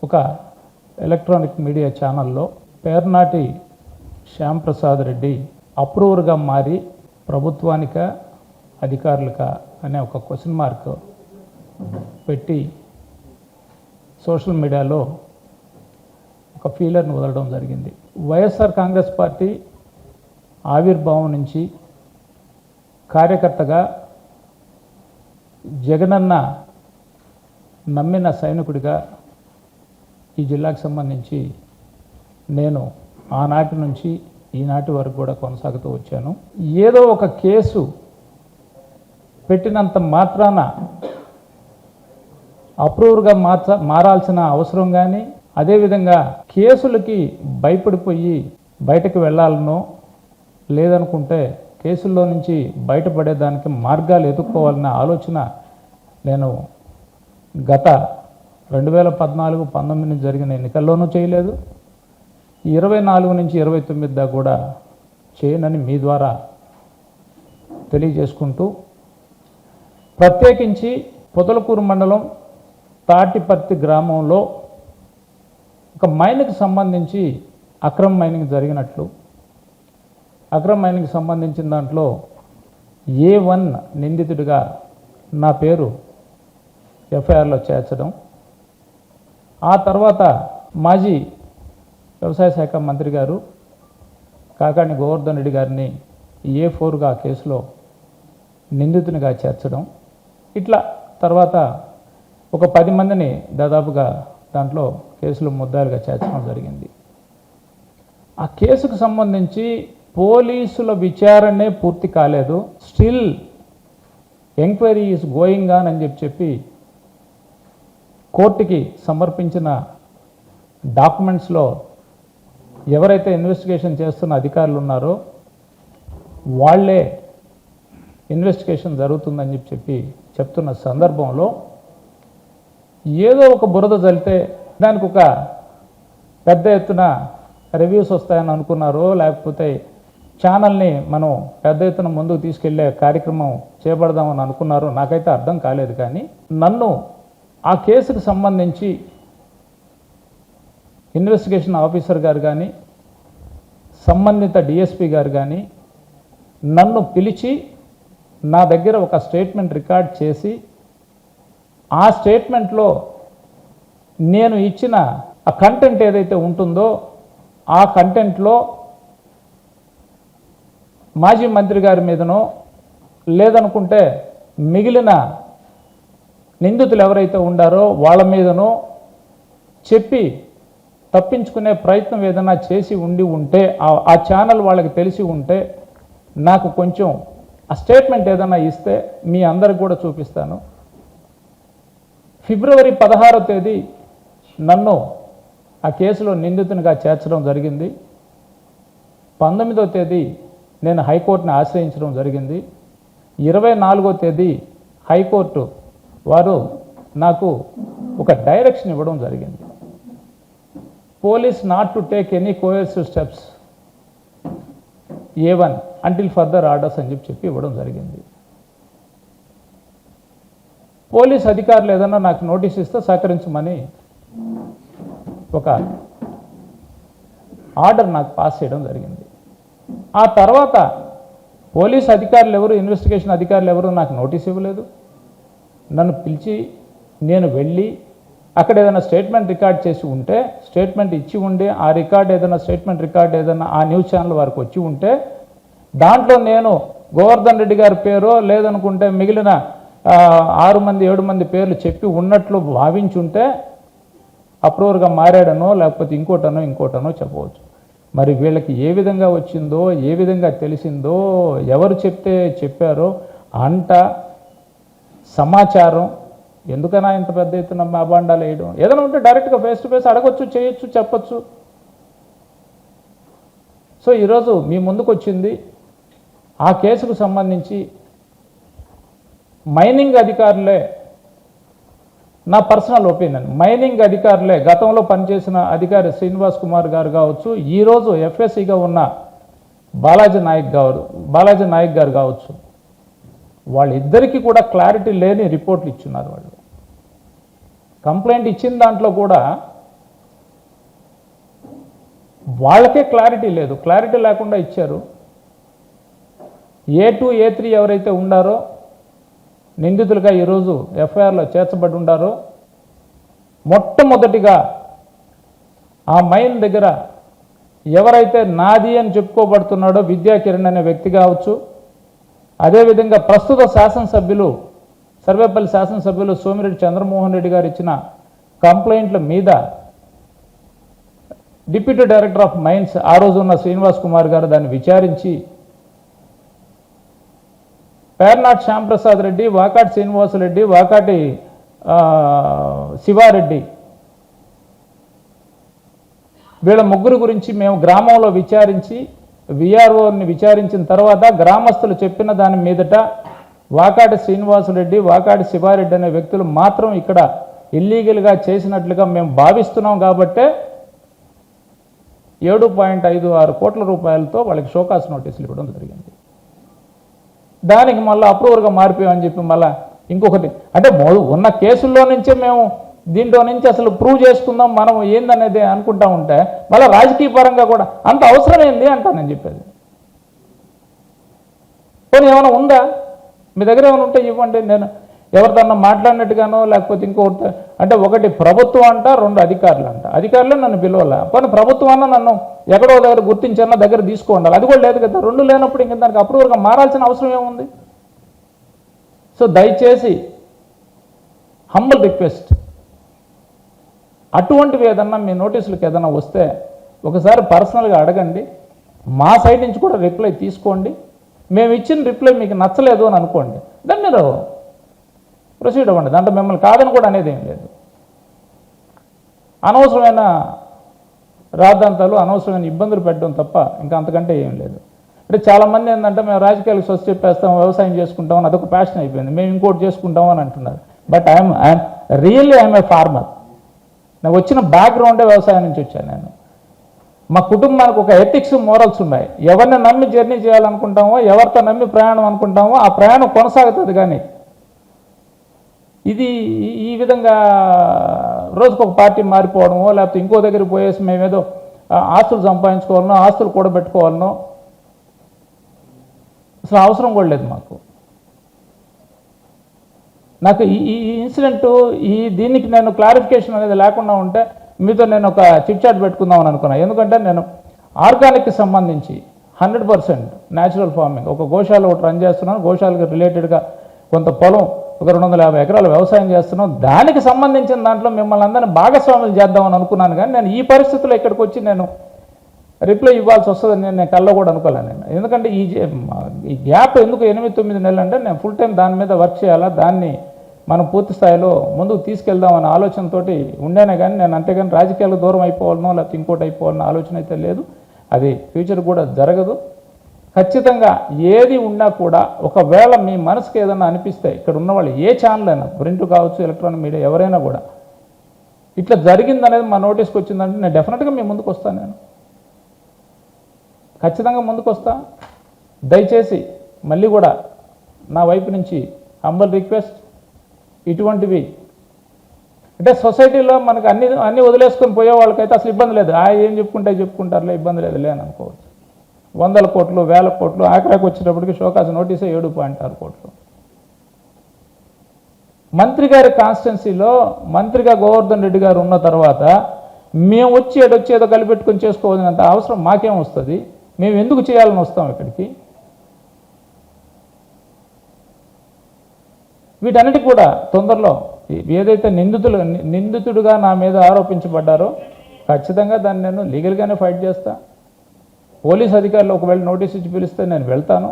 ఒక electronic media ఛానల్లో పేర్నాటి శ్యాంప్రసాద్ రెడ్డి అప్రూవర్గా మారి ప్రభుత్వానికా అధికారులకా అనే ఒక క్వశ్చన్ మార్క్ పెట్టి సోషల్ మీడియాలో ఒక ఫీలర్ని వదలడం జరిగింది. వైఎస్ఆర్ కాంగ్రెస్ పార్టీ ఆవిర్భావం నుంచి కార్యకర్తగా జగనన్న నమ్మిన సైనికుడిగా ఈ జిల్లాకు సంబంధించి నేను ఆనాటి నుంచి ఈనాటి వరకు కూడా కొనసాగుతూ వచ్చాను. ఏదో ఒక కేసు పెట్టినంత మాత్రాన అప్రూవర్గా మారాల్సిన అవసరం కానీ, అదేవిధంగా కేసులకి భయపడిపోయి బయటకు వెళ్ళాలనో లేదనుకుంటే కేసుల్లో నుంచి బయటపడేదానికి మార్గాలు ఎదుర్కోవాలన్న ఆలోచన నేను గత 2014-19 జరిగిన ఎన్నికల్లోనూ చేయలేదు, 24 నుంచి 29 దాకా కూడా చేయనని మీ ద్వారా తెలియజేసుకుంటూ, ప్రత్యేకించి పొదలకూరు మండలం తాటిపర్తి గ్రామంలో ఒక మైన్కి సంబంధించి అక్రమ మైనింగ్ జరిగినట్లు, అక్రమ మైనింగ్కి సంబంధించిన దాంట్లో A1 నిందితుడిగా నా పేరు ఎఫ్ఐఆర్లో చేర్చడం, ఆ తర్వాత మాజీ వ్యవసాయ శాఖ మంత్రి గారు కాకాణి గోవర్ధన్ రెడ్డి గారిని A4గా కేసులో నిందితునిగా చేర్చడం, ఇట్లా తర్వాత ఒక 10 మందిని దాదాపుగా దాంట్లో కేసులో ముద్దాయిలుగా చేర్చడం జరిగింది. ఆ కేసుకు సంబంధించి పోలీసుల విచారణే పూర్తి కాలేదు, still enquiry is going on అని చెప్పి కోర్టుకి సమర్పించిన డాక్యుమెంట్స్లో ఎవరైతే ఇన్వెస్టిగేషన్ చేస్తున్న అధికారులు ఉన్నారో వాళ్ళే ఇన్వెస్టిగేషన్ జరుగుతుందని చెప్పి చెప్తున్న సందర్భంలో ఏదో ఒక బురద జల్లితే దానికి ఒక పెద్ద ఎత్తున రివ్యూస్ వస్తాయని అనుకున్నారో, లేకపోతే ఛానల్ని మనం పెద్ద ఎత్తున ముందుకు తీసుకెళ్లే కార్యక్రమం చేపడదామని అనుకున్నారో నాకైతే అర్థం కాలేదు. కానీ నన్ను ఆ కేసుకు సంబంధించి ఇన్వెస్టిగేషన్ ఆఫీసర్ గారు కానీ, సంబంధిత డిఎస్పి గారు కానీ నన్ను పిలిచి నా దగ్గర ఒక స్టేట్మెంట్ రికార్డ్ చేసి, ఆ స్టేట్మెంట్లో నేను ఇచ్చిన ఆ కంటెంట్ ఏదైతే ఉంటుందో ఆ కంటెంట్లో మాజీ మంత్రి గారి మీదనో లేదనుకుంటే మిగిలిన నిందితులు ఎవరైతే ఉండారో వాళ్ళ మీదనో చెప్పి తప్పించుకునే ప్రయత్నం ఏదైనా చేసి ఉంటే ఆ ఛానల్ వాళ్ళకి తెలిసి ఉంటే నాకు కొంచెం ఆ స్టేట్మెంట్ ఏదైనా ఇస్తే మీ అందరికి కూడా చూపిస్తాను. ఫిబ్రవరి 16వ తేదీ నన్ను ఆ కేసులో నిందితునిగా చేర్చడం జరిగింది. 19వ తేదీ నేను హైకోర్టుని ఆశ్రయించడం జరిగింది. 24వ తేదీ హైకోర్టు వారు నాకు ఒక డైరెక్షన్ ఇవ్వడం జరిగింది. Police not to take any coercive steps A1 until further orders అని చెప్పి ఇవ్వడం జరిగింది. పోలీస్ అధికారులు ఏదన్నా నాకు నోటీస్ ఇస్తే సహకరించమని ఒక ఆర్డర్ నాకు పాస్ చేయడం జరిగింది. ఆ తర్వాత పోలీస్ అధికారులు ఎవరు, ఇన్వెస్టిగేషన్ అధికారులు ఎవరు నాకు నోటీస్ ఇవ్వలేదు. నన్ను పిలిచి నేను వెళ్ళి అక్కడ ఏదైనా స్టేట్మెంట్ రికార్డ్ చేసి ఉంటే, స్టేట్మెంట్ ఇచ్చి ఉండి ఆ రికార్డ్ ఏదైనా స్టేట్మెంట్ రికార్డ్ ఏదైనా ఆ న్యూస్ ఛానల్ వారికి వచ్చి ఉంటే దాంట్లో నేను గోవర్ధన్ రెడ్డి గారి పేరో లేదనుకుంటే మిగిలిన 6 మంది 7 మంది పేర్లు చెప్పి ఉన్నట్లు భావించుంటే అప్రూవర్గా మారాడనో లేకపోతే ఇంకోటనో చెప్పవచ్చు. మరి వీళ్ళకి ఏ విధంగా వచ్చిందో, ఏ విధంగా తెలిసిందో, ఎవరు చెప్తే చెప్పారో అంట సమాచారం ఎందుకైనా ఇంత పెద్ద ఎత్తున అబాండాలు వేయడం? ఏదైనా ఉంటే డైరెక్ట్గా ఫేస్ టు ఫేస్ అడగొచ్చు, చేయొచ్చు, చెప్పచ్చు. సో ఈరోజు మీ ముందుకు వచ్చింది ఆ కేసుకు సంబంధించి మైనింగ్ అధికారులే, నా పర్సనల్ ఒపీనియన్, మైనింగ్ అధికారులే గతంలో పనిచేసిన అధికారి శ్రీనివాస్ కుమార్ గారు కావచ్చు, ఈరోజు ఎఫ్ఎస్సిగా ఉన్న బాలాజీ నాయక్ గారు కావచ్చు, వాళ్ళిద్దరికీ కూడా క్లారిటీ లేని రిపోర్ట్లు ఇచ్చున్నారు. వాళ్ళు కంప్లైంట్ ఇచ్చిన దాంట్లో కూడా వాళ్ళకే క్లారిటీ లేదు. క్లారిటీ లేకుండా ఇచ్చారు. A2, A3 ఎవరైతే ఉండారో నిందితులుగా ఈరోజు ఎఫ్ఐఆర్లో చేర్చబడి ఉండారో మొట్టమొదటిగా ఆ మైన్ దగ్గర ఎవరైతే నాది అని చెప్పుకోబడుతున్నాడో విద్యాకిరణ్ అనే వ్యక్తి కావచ్చు, అదేవిధంగా ప్రస్తుత శాసనసభ్యులు సర్వేపల్లి శాసనసభ్యులు సోమిరెడ్డి చంద్రమోహన్ రెడ్డి గారు ఇచ్చిన కంప్లైంట్ల మీద డిప్యూటీ డైరెక్టర్ ఆఫ్ మైన్స్ ఆ రోజు ఉన్న శ్రీనివాస్ కుమార్ గారు దాన్ని విచారించి పేర్నాట్ శ్యాంప్రసాద్ రెడ్డి, వాకాటి శ్రీనివాసరెడ్డి, వాకాటి శివారెడ్డి వీళ్ళ ముగ్గురు గురించి మేము గ్రామంలో విచారించి విఆర్ఓని విచారించిన తర్వాత గ్రామస్తులు చెప్పిన దాని మీదట వాకాటి శ్రీనివాసరెడ్డి, వాకాటి శివారెడ్డి అనే వ్యక్తులు మాత్రం ఇక్కడ ఇల్లీగల్గా చేసినట్లుగా మేము భావిస్తున్నాం కాబట్టే 7.56 కోట్ల రూపాయలతో వాళ్ళకి షోకాస్ నోటీసులు ఇవ్వడం జరిగింది. దానికి మళ్ళీ అప్రూవర్గా మారిపోయామని చెప్పి మళ్ళీ ఇంకొకటి అంటే ఉన్న కేసుల్లో నుంచే మేము దీంట్లో నుంచి అసలు ప్రూవ్ చేసుకుందాం మనం ఏందనేది అనుకుంటా ఉంటే మళ్ళీ రాజకీయ పరంగా కూడా అంత అవసరమైంది అంటా నేను చెప్పేది. పోనీ ఏమైనా ఉందా మీ దగ్గర ఏమైనా ఉంటే ఇవ్వండి. నేను ఎవరితోన్నా మాట్లాడినట్టుగానో లేకపోతే ఇంకొకటి అంటే ఒకటి ప్రభుత్వం అంట, 2 అధికారులు అంట. అధికారులే నన్ను పిలవాల, పోనీ ప్రభుత్వం అన్న నన్ను ఎక్కడో దగ్గర గుర్తించన్నా దగ్గర తీసుకోండాలి. అది కూడా లేదు కదా. 2 లేనప్పుడు ఇంక దానికి అప్రూవర్గా మారాల్సిన అవసరం ఏముంది? సో దయచేసి హంబల్ రిక్వెస్ట్, అటువంటివి ఏదన్నా మీ నోటీసులకు ఏదన్నా వస్తే ఒకసారి పర్సనల్గా అడగండి. మా సైడ్ నుంచి కూడా రిప్లై తీసుకోండి. మేము ఇచ్చిన రిప్లై మీకు నచ్చలేదు అని అనుకోండి, దాన్ని మీరు ప్రొసీడ్ అవ్వండి. దాంట్లో మిమ్మల్ని కాదని కూడా అనేది ఏం లేదు. అనవసరమైన రాద్ధాంతాలు, అనవసరమైన ఇబ్బందులు పెట్టడం తప్ప ఇంకా అంతకంటే ఏం లేదు. అంటే చాలామంది ఏంటంటే మేము రాజకీయాలకు స్వచ్ఛ చెప్పేస్తాం, వ్యవసాయం చేసుకుంటామని అదొక ప్యాషన్ అయిపోయింది. మేము ఇంకోటి చేసుకుంటాం అని అంటున్నారు. But I'm really I'm a farmer. నాకు వచ్చిన బ్యాక్గ్రౌండే వ్యవసాయం నుంచి వచ్చాను నేను. మా కుటుంబానికి ఒక ఎథిక్స్, మోరల్స్ ఉన్నాయి. ఎవరిని నమ్మి జర్నీ చేయాలనుకుంటామో, ఎవరితో నమ్మి ప్రయాణం అనుకుంటామో ఆ ప్రయాణం కొనసాగుతుంది. కానీ ఇది ఈ విధంగా రోజుకొక పార్టీ మారిపోవడమో లేకపోతే ఇంకో దగ్గరికి పోయేసి మేమేదో ఆస్తులు సంపాదించుకోవాలనో, ఆస్తులు కూడబెట్టుకోవాలనో అసలు అవసరం కూడా లేదు మాకు. నాకు ఈ ఇన్సిడెంట్ దీనికి నేను క్లారిఫికేషన్ అనేది లేకుండా ఉంటే మీతో నేను ఒక చిట్ చాట్ పెట్టుకుందామని అనుకున్నాను. ఎందుకంటే నేను ఆర్గానిక్కి సంబంధించి 100% న్యాచురల్ ఫార్మింగ్ ఒక గోశాల ఒకటి రన్ చేస్తున్నాను. గోశాలకు రిలేటెడ్గా కొంత పొలం ఒక 250 ఎకరాలు వ్యవసాయం చేస్తున్నాం. దానికి సంబంధించిన దాంట్లో మిమ్మల్ని అందరినీ భాగస్వాములు చేద్దామని అనుకున్నాను. కానీ నేను ఈ పరిస్థితుల్లో ఇక్కడికి వచ్చి నేను రిప్లై ఇవ్వాల్సి వస్తుందని నేను కల్లో కూడా అనుకోలేను నేను. ఎందుకంటే ఈ గ్యాప్ ఎందుకు 8-9 నెలలు అంటే నేను ఫుల్ టైం దాని మీద వర్క్ చేయాలా, దాన్ని మనం పూర్తి స్థాయిలో ముందుకు తీసుకెళ్దామనే ఆలోచనతోటి ఉండేనే. కానీ నేను అంతేగాని రాజకీయాలకు దూరం అయిపోవాలనో లేకపోతే ఇంకోటి అయిపోవాలన్న ఆలోచన అయితే లేదు. అది ఫ్యూచర్ కూడా జరగదు. ఖచ్చితంగా ఏది ఉన్నా కూడా ఒకవేళ మీ మనసుకి ఏదైనా అనిపిస్తే ఇక్కడ ఉన్నవాళ్ళు ఏ ఛానల్ అయినా, ప్రింట్ కావచ్చు, ఎలక్ట్రానిక్ మీడియా ఎవరైనా కూడా ఇట్లా జరిగిందనేది మా నోటీస్కి వచ్చిందంటే నేను డెఫినెట్గా మీ ముందుకు వస్తాను. నేను ఖచ్చితంగా ముందుకు వస్తా. దయచేసి మళ్ళీ కూడా నా వైపు నుంచి హంబల్ రిక్వెస్ట్, ఇటువంటివి అంటే సొసైటీలో మనకు అన్ని వదిలేసుకొని పోయే వాళ్ళకైతే అసలు ఇబ్బంది లేదు. ఏం చెప్పుకుంటారులే, ఇబ్బంది లేదు లేని అనుకోవచ్చు. 100 కోట్లు, 1000 కోట్లు, ఆఖరాకి వచ్చేటప్పటికి షోకాస్ నోటీసే 7.6 కోట్లు. మంత్రి గారి కాన్స్టిట్యున్సీలో మంత్రిగా గోవర్ధన్ రెడ్డి గారు ఉన్న తర్వాత మేము వచ్చి ఏదో కలిపెట్టుకొని చేసుకోవాల్సినంత అవసరం మాకేం వస్తుంది? మేము ఎందుకు చేయాలని వస్తాం ఇక్కడికి? వీటన్నిటికి కూడా తొందరలో ఏదైతే నిందితుడుగా నా మీద ఆరోపించబడ్డారో ఖచ్చితంగా దాన్ని నేను లీగల్గానే ఫైట్ చేస్తా. పోలీస్ అధికారులు ఒకవేళ నోటీస్ ఇచ్చి పిలిస్తే నేను వెళ్తాను.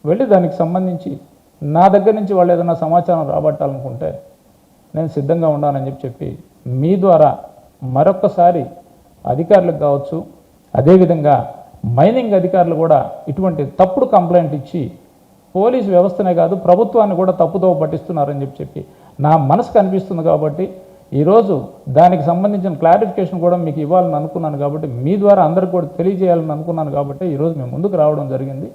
వెళ్ళి దానికి సంబంధించి నా దగ్గర నుంచి వాళ్ళు ఏదైనా సమాచారం రాబట్టాలనుకుంటే నేను సిద్ధంగా ఉన్నానని చెప్పి మీ ద్వారా మరొక్కసారి అధికారులకు కావచ్చు, అదేవిధంగా మైనింగ్ అధికారులు కూడా ఇటువంటి తప్పుడు కంప్లైంట్ ఇచ్చి పోలీసు వ్యవస్థనే కాదు ప్రభుత్వాన్ని కూడా తప్పుదోవ పట్టిస్తున్నారని చెప్పి నా మనసుకు అనిపిస్తుంది. కాబట్టి ఈరోజు దానికి సంబంధించిన క్లారిఫికేషన్ కూడా మీకు ఇవ్వాలని అనుకున్నాను. కాబట్టి మీ ద్వారా అందరికీ కూడా తెలియజేయాలని అనుకున్నాను. కాబట్టి ఈరోజు మేము ముందుకు రావడం జరిగింది.